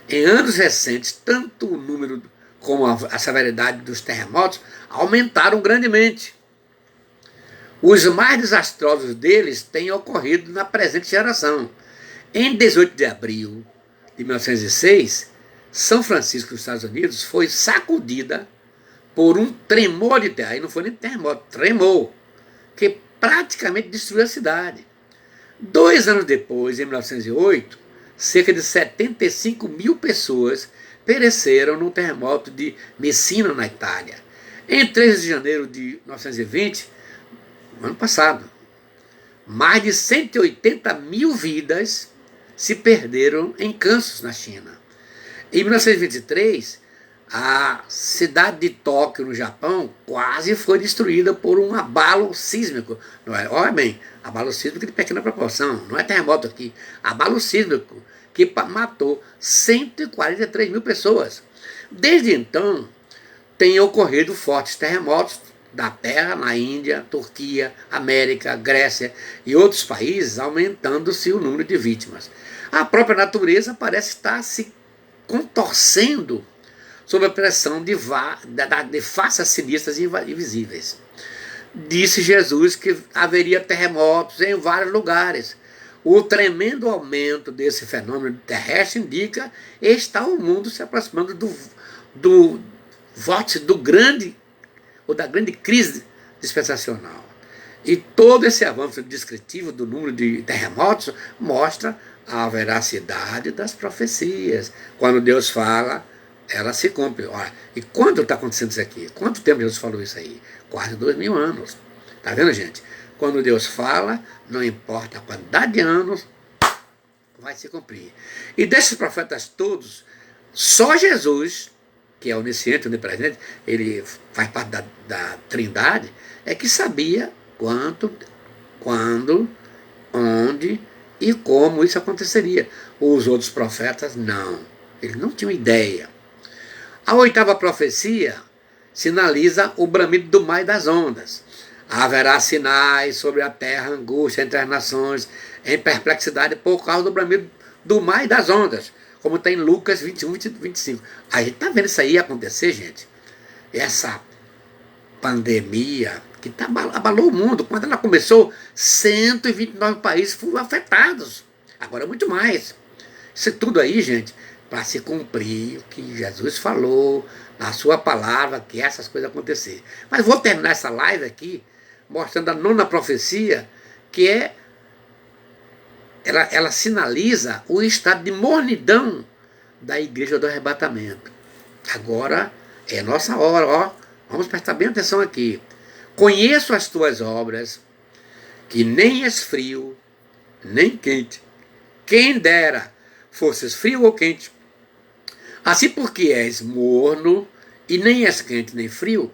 Em anos recentes, tanto o número como a severidade dos terremotos aumentaram grandemente. Os mais desastrosos deles têm ocorrido na presente geração. Em 18 de abril de 1906, São Francisco, nos Estados Unidos, foi sacudida por um tremor de terra. Aí não foi nem terremoto, tremor, que praticamente destruiu a cidade. 2 anos depois, em 1908, cerca de 75 mil pessoas pereceram no terremoto de Messina, na Itália. Em 13 de janeiro de 1920, ano passado, mais de 180 mil vidas se perderam em Kansas, na China. Em 1923, a cidade de Tóquio, no Japão, quase foi destruída por um abalo sísmico. Olha bem, abalo sísmico de pequena proporção, não é terremoto aqui. Abalo sísmico que matou 143 mil pessoas. Desde então, têm ocorrido fortes terremotos da terra na Índia, Turquia, América, Grécia e outros países, aumentando-se o número de vítimas. A própria natureza parece estar se contorcendo sob a pressão de faces sinistras e invisíveis. Disse Jesus que haveria terremotos em vários lugares. O tremendo aumento desse fenômeno terrestre indica que está o mundo se aproximando do vórtice da grande crise dispensacional. E todo esse avanço descritivo do número de terremotos mostra a veracidade das profecias. Quando Deus fala, ela se cumpre. Olha, e quando está acontecendo isso aqui? Quanto tempo Deus falou isso aí? Quase 2000 anos. Está vendo, gente? Quando Deus fala, não importa a quantidade de anos, vai se cumprir. E desses profetas todos, só Jesus, que é onisciente, onipresente, ele faz parte da Trindade, é que sabia quando, onde e como isso aconteceria. Os outros profetas, não. Eles não tinham ideia. A 8ª profecia sinaliza o bramido do mar e das ondas. Haverá sinais sobre a terra, angústia entre as nações, em perplexidade por causa do bramido do mar e das ondas, como está em Lucas 21, 25. A gente está vendo isso aí acontecer, gente. Essa pandemia que abalou o mundo. Quando ela começou, 129 países foram afetados. Agora muito mais. Isso tudo aí, gente, para se cumprir o que Jesus falou na sua palavra, que essas coisas acontecer. Mas vou terminar essa live aqui mostrando a 9ª profecia, que ela sinaliza o estado de mornidão da igreja do arrebatamento. Agora é nossa hora, ó. Vamos prestar bem atenção aqui. Conheço as tuas obras, que nem és frio, nem quente. Quem dera fosses frio ou quente. Assim porque és morno, e nem és quente nem frio,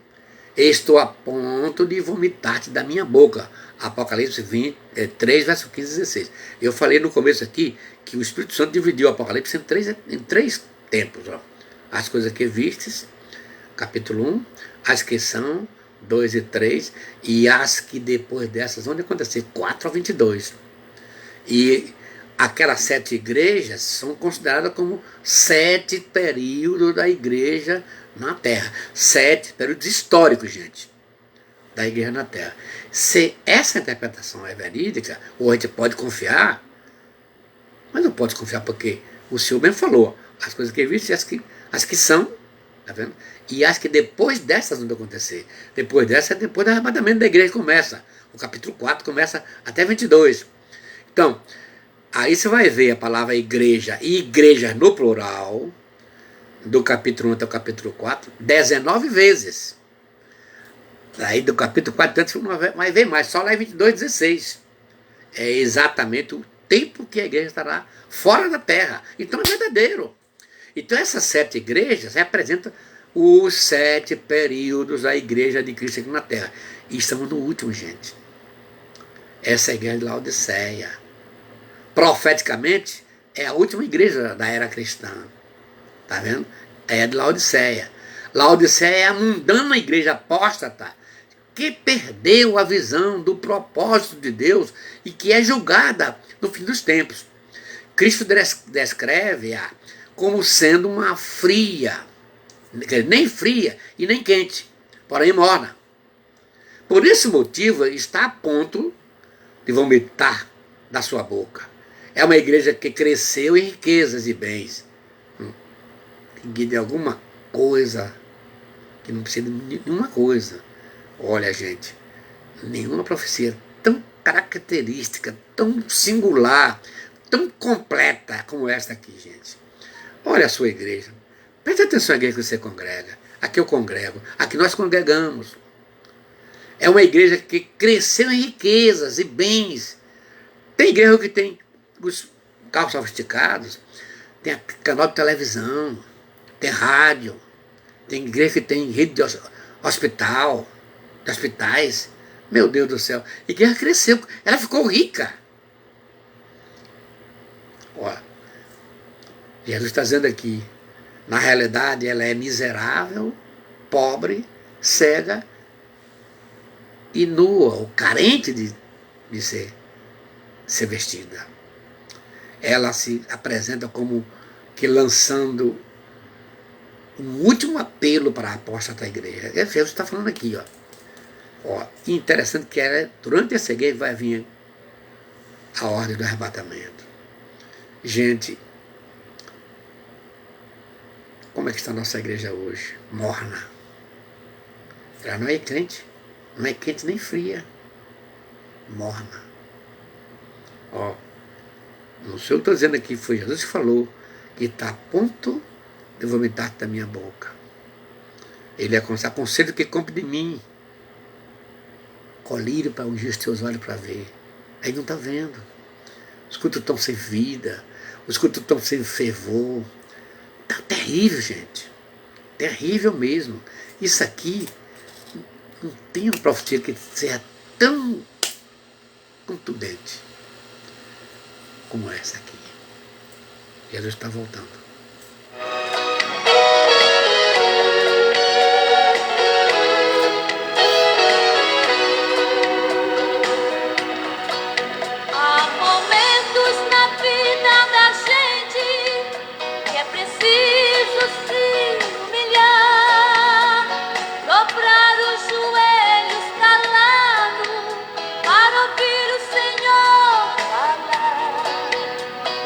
estou a ponto de vomitar-te da minha boca. Apocalipse 3, verso 15 e 16. Eu falei no começo aqui que o Espírito Santo dividiu o Apocalipse em três tempos. Ó. As coisas que vistes, capítulo 1, as que são, 2 e 3, e as que depois dessas vão acontecer, 4 a 22. E aquelas 7 igrejas são consideradas como 7 períodos da igreja na Terra. 7 períodos históricos, gente, da igreja na Terra. Se essa interpretação é verídica, ou a gente pode confiar, mas não pode confiar porque O Senhor mesmo falou, as coisas que existem, as que são, tá vendo? E as que depois dessas vão acontecer. Depois dessa, depois do arrebatamento da igreja começa. O capítulo 4 começa até 22. Então, aí você vai ver a palavra igreja e igrejas no plural, do capítulo 1 até o capítulo 4, 19 vezes. Aí do capítulo 4, tanto não vai ver mais, só lá em 22, 16. É exatamente o tempo que a igreja estará fora da terra. Então é verdadeiro. Então essas 7 igrejas representam os 7 períodos da igreja de Cristo aqui na terra. E estamos no último, gente. Essa é a igreja de Laodiceia. Profeticamente, é a última igreja da era cristã. Tá vendo? É a de Laodiceia. Laodiceia é a mundana igreja apóstata que perdeu a visão do propósito de Deus e que é julgada no fim dos tempos. Cristo descreve-a como sendo uma fria, nem fria e nem quente, porém morna. Por esse motivo está a ponto de vomitar da sua boca. É uma igreja que cresceu em riquezas e bens, que de alguma coisa, que não precisa de nenhuma coisa. Olha, gente, nenhuma profecia tão característica, tão singular, tão completa como esta aqui, gente. Olha a sua igreja. Preste atenção à igreja que você congrega. Aqui eu congrego. Aqui nós congregamos. É uma igreja que cresceu em riquezas e bens. Tem igreja que tem os carros sofisticados, tem canal de televisão, tem rádio, tem igreja que tem rede de hospitais. Meu Deus do céu. A igreja cresceu, ela ficou rica. Olha, Jesus está dizendo aqui, na realidade ela é miserável, pobre, cega e nua, ou carente de ser vestida. Ela se apresenta como que lançando um último apelo para a apóstata da igreja. Jesus está falando aqui, ó. Interessante que durante essa igreja vai vir a ordem do arrebatamento. Gente, como é que está a nossa igreja hoje? Morna. Ela não é crente, não é quente nem fria. Morna. Não sei o que estou dizendo aqui, foi Jesus que falou que está a ponto de vomitar da minha boca. Ele aconselha que compre de mim colírio para ungir os teus olhos para ver. Aí não está vendo. Os cultos estão sem vida, os cultos estão sem fervor. Está terrível, gente. Terrível mesmo. Isso aqui não tem uma profecia que seja tão contundente como essa aqui. Jesus está voltando.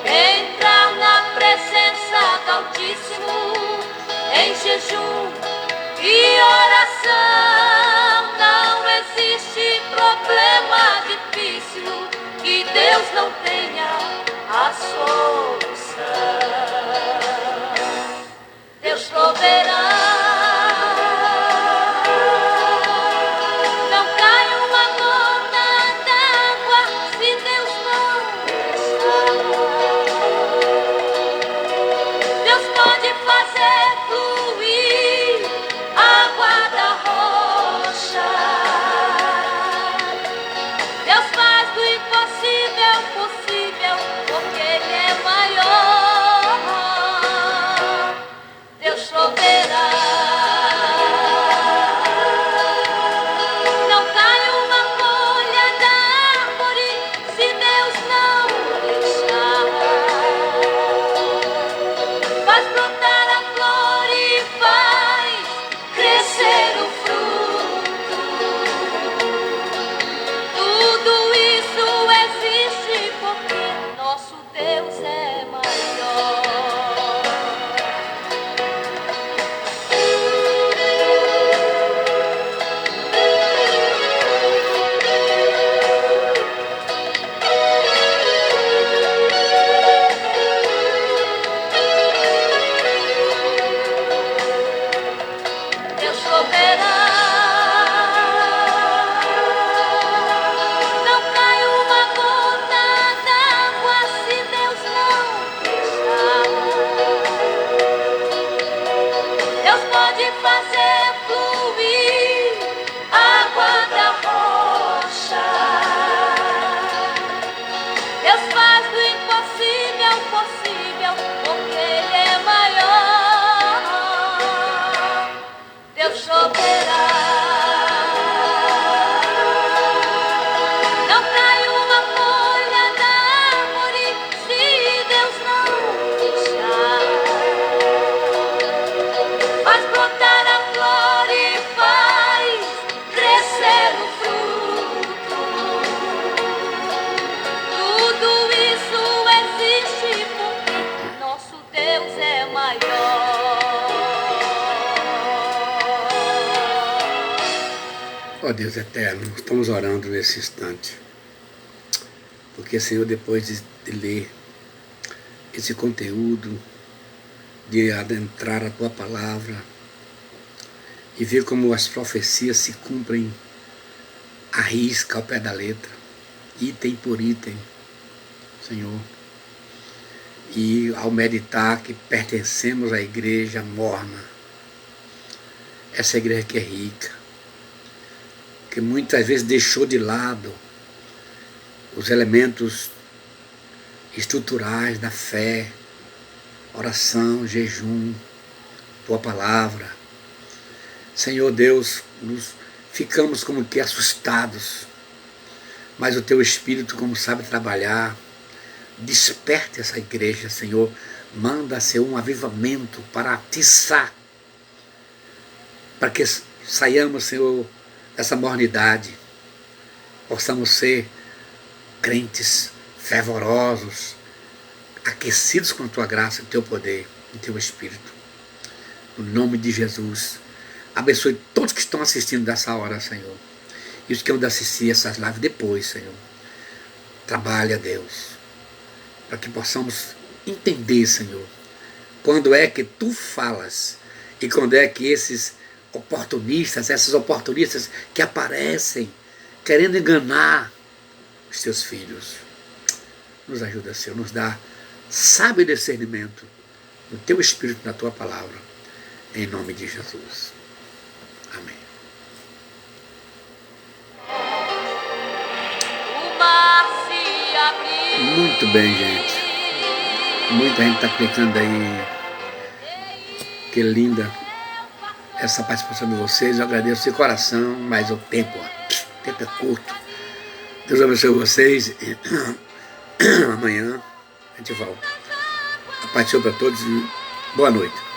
Entrar na presença ser o fruto. Tudo isso existe porque nosso Deus é maior. Ó Deus eterno, estamos orando nesse instante. Porque, Senhor, depois de ler esse conteúdo, de adentrar a Tua Palavra e ver como as profecias se cumprem à risca, ao pé da letra, item por item, Senhor. E ao meditar que pertencemos à igreja morna, essa igreja que é rica, que muitas vezes deixou de lado os elementos estruturais da fé, oração, jejum, Tua Palavra. Senhor Deus, ficamos como que assustados, mas o Teu Espírito, como sabe trabalhar, desperte essa igreja, Senhor, manda ser um avivamento para atiçar, para que saiamos, Senhor, dessa mornidade, possamos ser crentes fervorosos, aquecidos com a Tua graça, o Teu poder e o Teu Espírito. No nome de Jesus, abençoe todos que estão assistindo dessa hora, Senhor. E os que vão assistir essas lives depois, Senhor. Trabalha, Deus, para que possamos entender, Senhor, quando é que Tu falas e quando é que essas oportunistas que aparecem querendo enganar os Teus filhos. Nos ajuda, Senhor, nos dá sábio discernimento no Teu Espírito, na Tua Palavra, em nome de Jesus. Amém. O mar se abriu. Muito bem, gente. Muita gente está clicando aí. Que linda essa participação de vocês. Eu agradeço de coração, mas o tempo é curto. Deus abençoe vocês. Amanhã a gente volta. A paz para todos e boa noite.